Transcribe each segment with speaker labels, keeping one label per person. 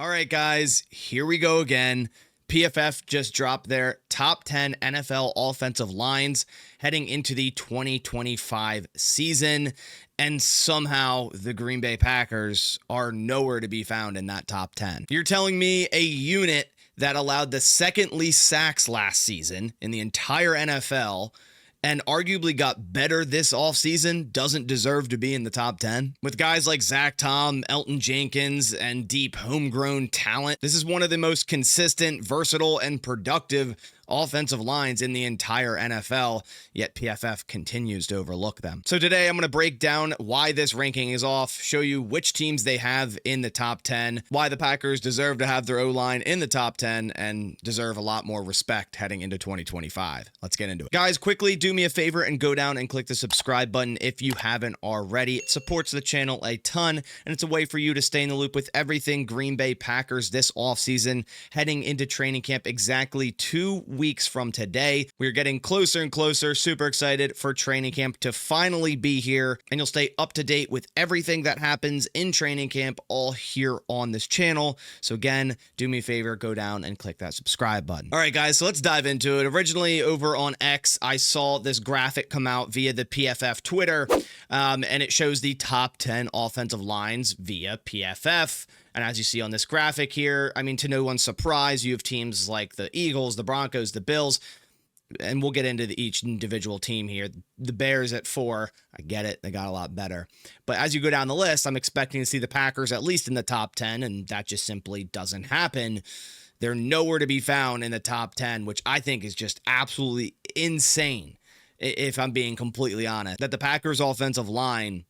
Speaker 1: All right, guys, here we go again. PFF just dropped their top 10 NFL offensive lines heading into the 2025 season, and somehow the Green Bay Packers are nowhere to be found in that top 10. You're telling me a unit that allowed the second least sacks last season in the entire NFL and arguably got better this offseason doesn't deserve to be in the top 10? With guys like Zach Tom, Elton Jenkins, and deep homegrown talent, this is one of the most consistent, versatile, and productive offensive lines in the entire NFL, yet PFF continues to overlook them. So today I'm going to break down why this ranking is off, show you which teams they have in the top 10, why the Packers deserve to have their O-line in the top 10, and deserve a lot more respect heading into 2025. Let's get into it. Guys, quickly do me a favor and go down and click the subscribe button if you haven't already. It supports the channel a ton, and it's a way for you to stay in the loop with everything Green Bay Packers this offseason, heading into training camp exactly 2 weeks from today. We're getting closer and closer. Super excited for training camp to finally be here, and you'll stay up to date with everything that happens in training camp all here on this channel. So again, do me a favor, go down and click that subscribe button. All right, guys, so let's dive into it. Originally over on X, I saw this graphic come out via the PFF Twitter, and it shows the top 10 offensive lines via PFF. And as you see on this graphic here, I mean, to no one's surprise, you have teams like the Eagles, the Broncos, the Bills, and we'll get into each individual team here. The Bears at 4, I get it, they got a lot better. But as you go down the list, I'm expecting to see the Packers at least in the top 10, and that just simply doesn't happen. They're nowhere to be found in the top 10, which I think is just absolutely insane, if I'm being completely honest, that the Packers offensive line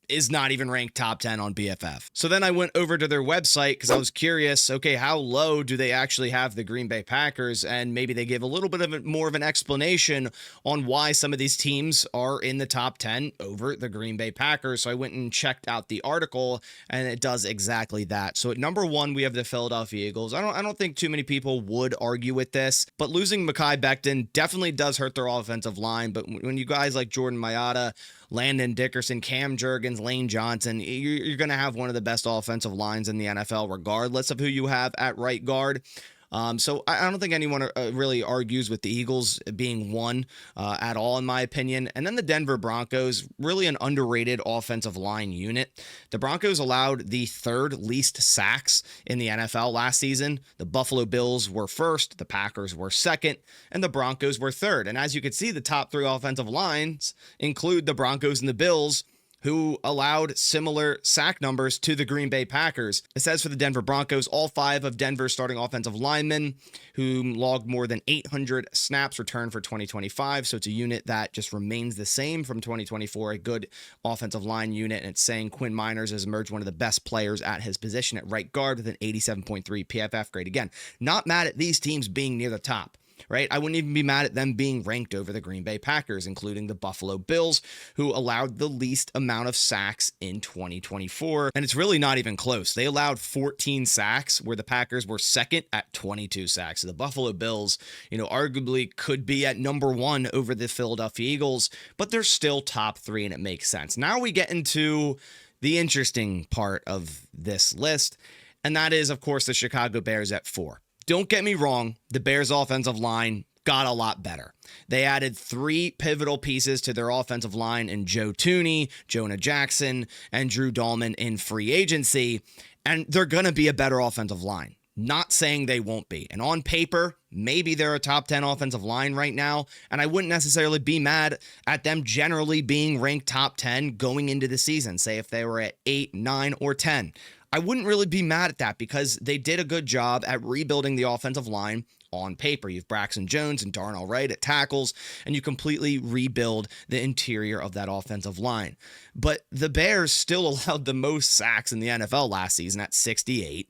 Speaker 1: is not even ranked top 10 on PFF. So then I went over to their website because I was curious, okay, how low do they actually have the Green Bay Packers? And maybe they give a little bit of more of an explanation on why some of these teams are in the top 10 over the Green Bay Packers. So I went and checked out the article, and it does exactly that. So at number 1, we have the Philadelphia Eagles. I don't think too many people would argue with this, but losing Mekhi Becton definitely does hurt their offensive line. But when you guys like Jordan Mailata, Landon Dickerson, Cam Jurgens, Lane Johnson, you're going to have one of the best offensive lines in the NFL, regardless of who you have at right guard. So I don't think anyone really argues with the Eagles being one at all, in my opinion. And then the Denver Broncos, really an underrated offensive line unit. The Broncos allowed the 3rd least sacks in the NFL last season. The Buffalo Bills were 1st, the Packers were 2nd, and the Broncos were 3rd. And as you can see, the top 3 offensive lines include the Broncos and the Bills, who allowed similar sack numbers to the Green Bay Packers. It says for the Denver Broncos, all 5 of Denver's starting offensive linemen who logged more than 800 snaps returned for 2025. So it's a unit that just remains the same from 2024, a good offensive line unit. And it's saying Quinn Miners has emerged one of the best players at his position at right guard with an 87.3 PFF grade. Again, not mad at these teams being near the top, right? I wouldn't even be mad at them being ranked over the Green Bay Packers, including the Buffalo Bills, who allowed the least amount of sacks in 2024. And it's really not even close. They allowed 14 sacks, where the Packers were 2nd at 22 sacks. So the Buffalo Bills, arguably could be at number 1 over the Philadelphia Eagles, but they're still top 3, and it makes sense. Now we get into the interesting part of this list, and that is, of course, the Chicago Bears at 4. Don't get me wrong, the Bears' offensive line got a lot better. They added 3 pivotal pieces to their offensive line in Joe Thuney, Jonah Jackson, and Drew Dahlman in free agency, and they're going to be a better offensive line. Not saying they won't be. And on paper, maybe they're a top 10 offensive line right now, and I wouldn't necessarily be mad at them generally being ranked top 10 going into the season. Say if they were at 8, 9, or 10. I wouldn't really be mad at that because they did a good job at rebuilding the offensive line on paper. You have Braxton Jones and Darnell Wright at tackles, and you completely rebuild the interior of that offensive line. But the Bears still allowed the most sacks in the NFL last season at 68,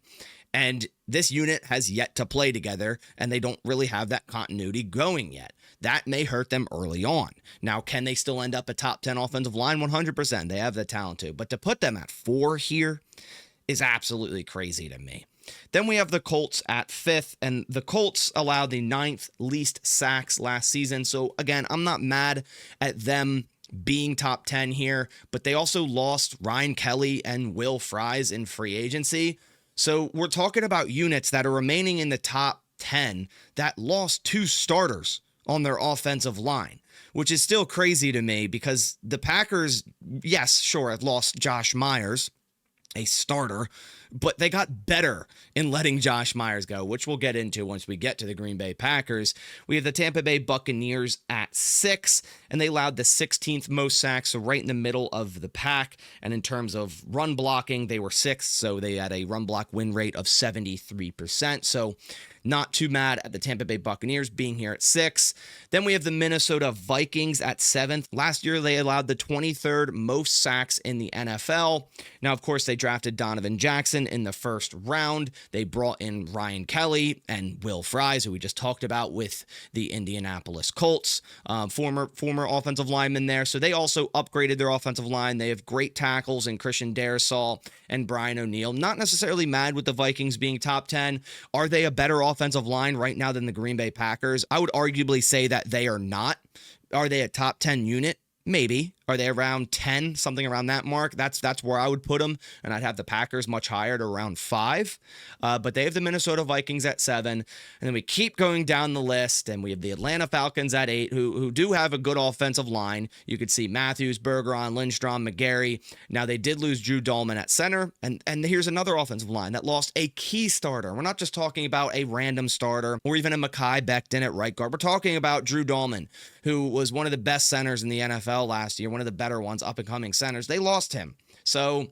Speaker 1: and this unit has yet to play together, and they don't really have that continuity going yet. That may hurt them early on. Now, can they still end up a top 10 offensive line? 100%. They have the talent to. But to put them at 4 here is absolutely crazy to me. Then we have the Colts at 5th, and the Colts allowed the 9th least sacks last season. So again, I'm not mad at them being top 10 here, but they also lost Ryan Kelly and Will Fries in free agency. So we're talking about units that are remaining in the top 10 that lost 2 starters on their offensive line, which is still crazy to me because the Packers, yes, sure, have lost Josh Myers, a starter, but they got better in letting Josh Myers go, which we'll get into once we get to the Green Bay Packers. We have the Tampa Bay Buccaneers at 6, and they allowed the 16th most sacks, so right in the middle of the pack. And in terms of run blocking, they were 6th, so they had a run block win rate of 73%. So not too mad at the Tampa Bay Buccaneers being here at 6. Then we have the Minnesota Vikings at 7th. Last year, they allowed the 23rd most sacks in the NFL. Now, of course, they drafted Donovan Jackson in the first round. They brought in Ryan Kelly and Will Fries, who we just talked about with the Indianapolis Colts, former offensive lineman there. So they also upgraded their offensive line. They have great tackles in Christian Darrisaw and Brian O'Neill. Not necessarily mad with the Vikings being top 10. Are they a better offensive line right now than the Green Bay Packers? I would arguably say that they are not. Are they a top 10 unit? Maybe. Are they around 10, something around that mark? That's where I would put them, and I'd have the Packers much higher to around 5. But they have the Minnesota Vikings at 7, and then we keep going down the list, and we have the Atlanta Falcons at 8, who do have a good offensive line. You could see Matthews, Bergeron, Lindstrom, McGarry. Now, they did lose Drew Dahlman at center, and here's another offensive line that lost a key starter. We're not just talking about a random starter or even a Mekhi Becton at right guard. We're talking about Drew Dahlman, who was one of the best centers in the NFL last year, one of the better ones, up-and-coming centers. They lost him. So,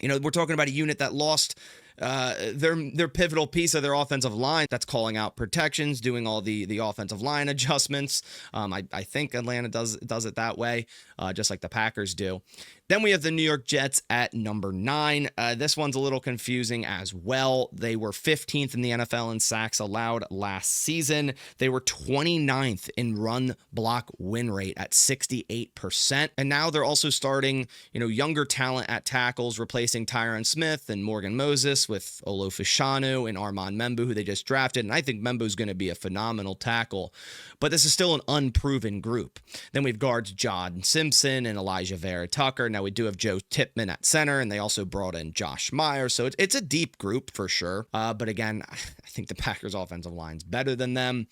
Speaker 1: we're talking about a unit that lost their pivotal piece of their offensive line that's calling out protections, doing all the offensive line adjustments. I think Atlanta does it that way, just like the Packers do. Then we have the New York Jets at number 9. This one's a little confusing as well. They were 15th in the NFL in sacks allowed last season. They were 29th in run block win rate at 68%. And now they're also starting, younger talent at tackles, replacing Tyron Smith and Morgan Moses with Olo Fashanu and Armand Membu, who they just drafted. And I think Membu's going to be a phenomenal tackle. But this is still an unproven group. Then we've guards John Simpson and Elijah Vera Tucker. Now, we do have Joe Tippmann at center, and they also brought in Josh Myers. So it's a deep group for sure. But again, I think the Packers' offensive line's better than them.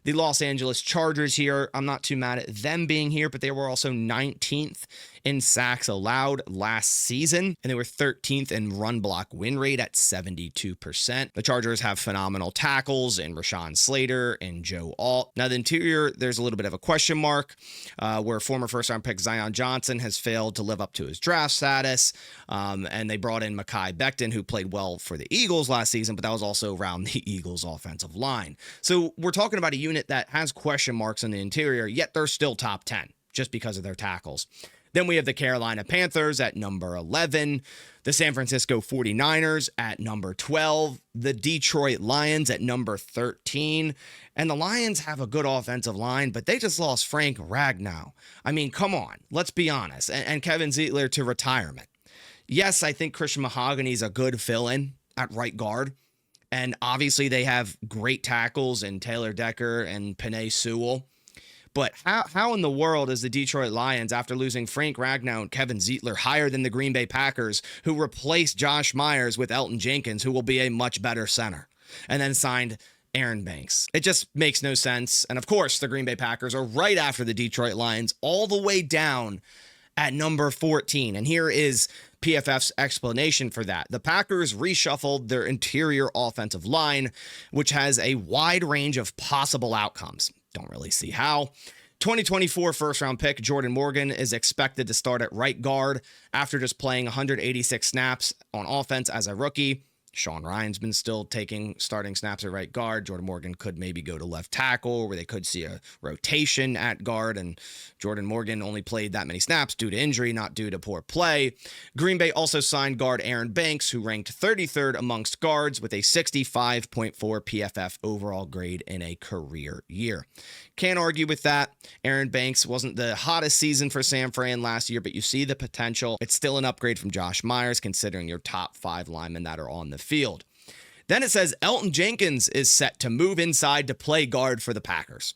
Speaker 1: The Los Angeles Chargers here, I'm not too mad at them being here, but they were also 19th in sacks allowed last season, and they were 13th in run block win rate at 72%. The Chargers have phenomenal tackles in Rashawn Slater and Joe Alt. Now, the interior, there's a little bit of a question mark, where former first-round pick Zion Johnson has failed to live up to his draft status, and they brought in Mekhi Becton, who played well for the Eagles last season, but that was also around the Eagles' offensive line. So we're talking about a unit that has question marks in the interior, yet they're still top 10 just because of their tackles. Then we have the Carolina Panthers at number 11, the San Francisco 49ers at number 12, the Detroit Lions at number 13, and the Lions have a good offensive line, but they just lost Frank Ragnow. I mean, come on, let's be honest, and Kevin Zeitler to retirement. Yes, I think Christian Mahogany's a good fill-in at right guard, and obviously they have great tackles in Taylor Decker and Penei Sewell. But how in the world is the Detroit Lions, after losing Frank Ragnow and Kevin Zeitler, higher than the Green Bay Packers, who replaced Josh Myers with Elton Jenkins, who will be a much better center, and then signed Aaron Banks? It just makes no sense. And of course, the Green Bay Packers are right after the Detroit Lions, all the way down at number 14. And here is PFF's explanation for that. The Packers reshuffled their interior offensive line, which has a wide range of possible outcomes. Don't really see how. 2024 first-round pick Jordan Morgan is expected to start at right guard after just playing 186 snaps on offense as a rookie. Sean Ryan's been still taking starting snaps at right guard. Jordan Morgan could maybe go to left tackle, where they could see a rotation at guard, and Jordan Morgan only played that many snaps due to injury, not due to poor play. Green Bay also signed guard Aaron Banks, who ranked 33rd amongst guards with a 65.4 PFF overall grade in a career year. Can't argue with that. Aaron Banks wasn't the hottest season for San Fran last year, but you see the potential. It's still an upgrade from Josh Myers, considering your top 5 linemen that are on the field. Then it says Elton Jenkins is set to move inside to play guard for the Packers.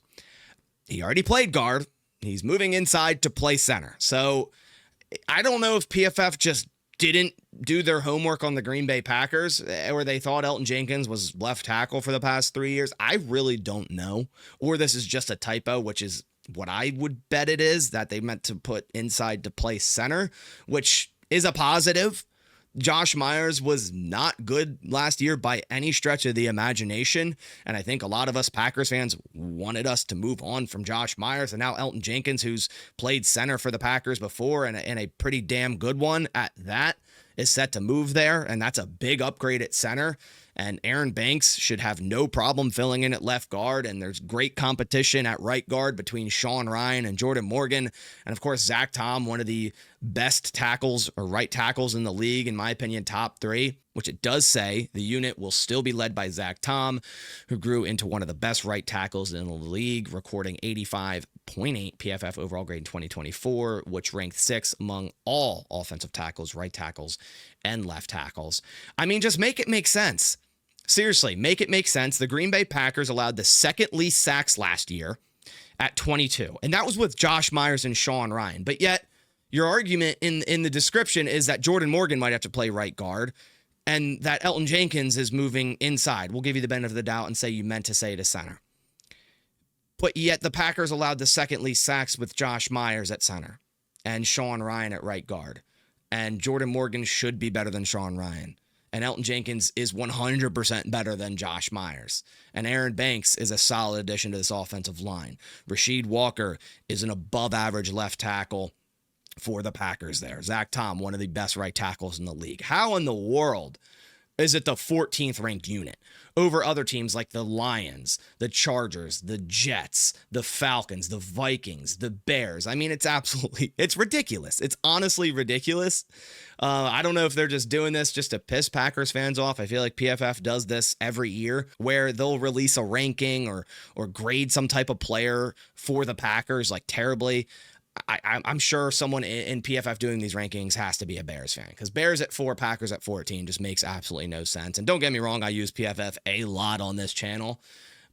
Speaker 1: He already played guard. He's moving inside to play center. So I don't know if PFF just didn't do their homework on the Green Bay Packers, or they thought Elton Jenkins was left tackle for the past 3 years. I really don't know. Or this is just a typo, which is what I would bet it is, that they meant to put inside to play center, which is a positive. Josh Myers was not good last year by any stretch of the imagination, and I think a lot of us Packers fans wanted us to move on from Josh Myers, and now Elton Jenkins, who's played center for the Packers before and a pretty damn good one at that, is set to move there, and that's a big upgrade at center. And Aaron Banks should have no problem filling in at left guard, and there's great competition at right guard between Sean Rhyan and Jordan Morgan. And of course, Zach Tom, one of the best tackles or right tackles in the league, in my opinion, top 3, which it does say the unit will still be led by Zach Tom, who grew into one of the best right tackles in the league, recording 85.8 PFF overall grade in 2024, which ranked 6th among all offensive tackles, right tackles, and left tackles. I mean, just make it make sense. Seriously, make it make sense. The Green Bay Packers allowed the second least sacks last year at 22, and that was with Josh Myers and Sean Rhyan. But yet, your argument in the description is that Jordan Morgan might have to play right guard, and that Elton Jenkins is moving inside. We'll give you the benefit of the doubt and say you meant to say to center. But yet, the Packers allowed the second least sacks with Josh Myers at center and Sean Rhyan at right guard. And Jordan Morgan should be better than Sean Rhyan. And Elton Jenkins is 100% better than Josh Myers. And Aaron Banks is a solid addition to this offensive line. Rasheed Walker is an above-average left tackle for the Packers there. Zach Tom, one of the best right tackles in the league. How in the world is it the 14th ranked unit over other teams like the Lions, the Chargers, the Jets, the Falcons, the Vikings, the Bears? I mean, it's ridiculous. It's honestly ridiculous. I don't know if they're just doing this just to piss Packers fans off. I feel like PFF does this every year where they'll release a ranking or grade some type of player for the Packers like terribly. I'm sure someone in PFF doing these rankings has to be a Bears fan, because Bears at 4, Packers at 14 just makes absolutely no sense. And don't get me wrong, I use PFF a lot on this channel,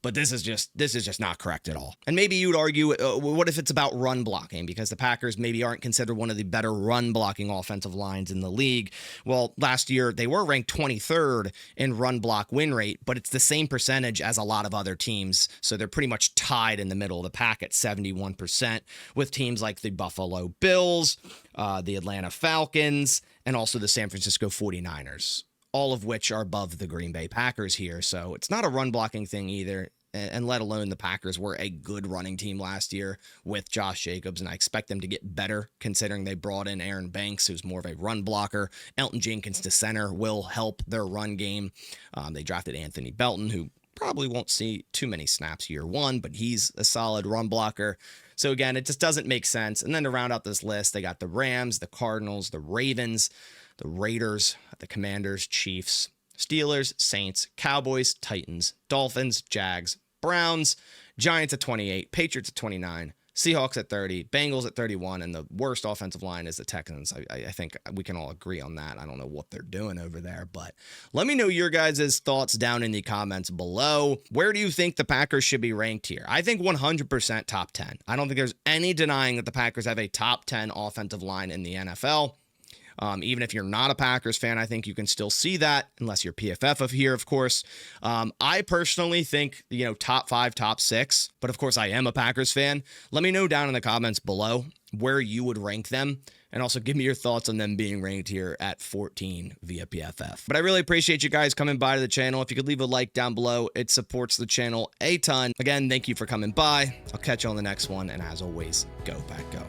Speaker 1: but this is just not correct at all. And maybe you'd argue, what if it's about run blocking? Because the Packers maybe aren't considered one of the better run blocking offensive lines in the league. Well, last year they were ranked 23rd in run block win rate, but it's the same percentage as a lot of other teams. So they're pretty much tied in the middle of the pack at 71% with teams like the Buffalo Bills, the Atlanta Falcons, and also the San Francisco 49ers. All of which are above the Green Bay Packers here. So it's not a run blocking thing either, and let alone the Packers were a good running team last year with Josh Jacobs, and I expect them to get better considering they brought in Aaron Banks, who's more of a run blocker. Elton Jenkins to center will help their run game. They drafted Anthony Belton, who probably won't see too many snaps year one, but he's a solid run blocker. So again, it just doesn't make sense. And then to round out this list, they got the Rams, the Cardinals, the Ravens, the Raiders, the Commanders, Chiefs, Steelers, Saints, Cowboys, Titans, Dolphins, Jags, Browns, Giants at 28, Patriots at 29, Seahawks at 30, Bengals at 31, and the worst offensive line is the Texans. I think we can all agree on that. I don't know what they're doing over there, but let me know your guys' thoughts down in the comments below. Where do you think the Packers should be ranked here? I think 100% top 10. I don't think there's any denying that the Packers have a top 10 offensive line in the NFL. Even if you're not a Packers fan, I think you can still see that, unless you're PFF of here, of course. I personally think, top 5, top 6, but of course I am a Packers fan. Let me know down in the comments below where you would rank them, and also give me your thoughts on them being ranked here at 14 via PFF. But I really appreciate you guys coming by to the channel. If you could leave a like down below, it supports the channel a ton. Again, thank you for coming by. I'll catch you on the next one, and as always, go Pack Go.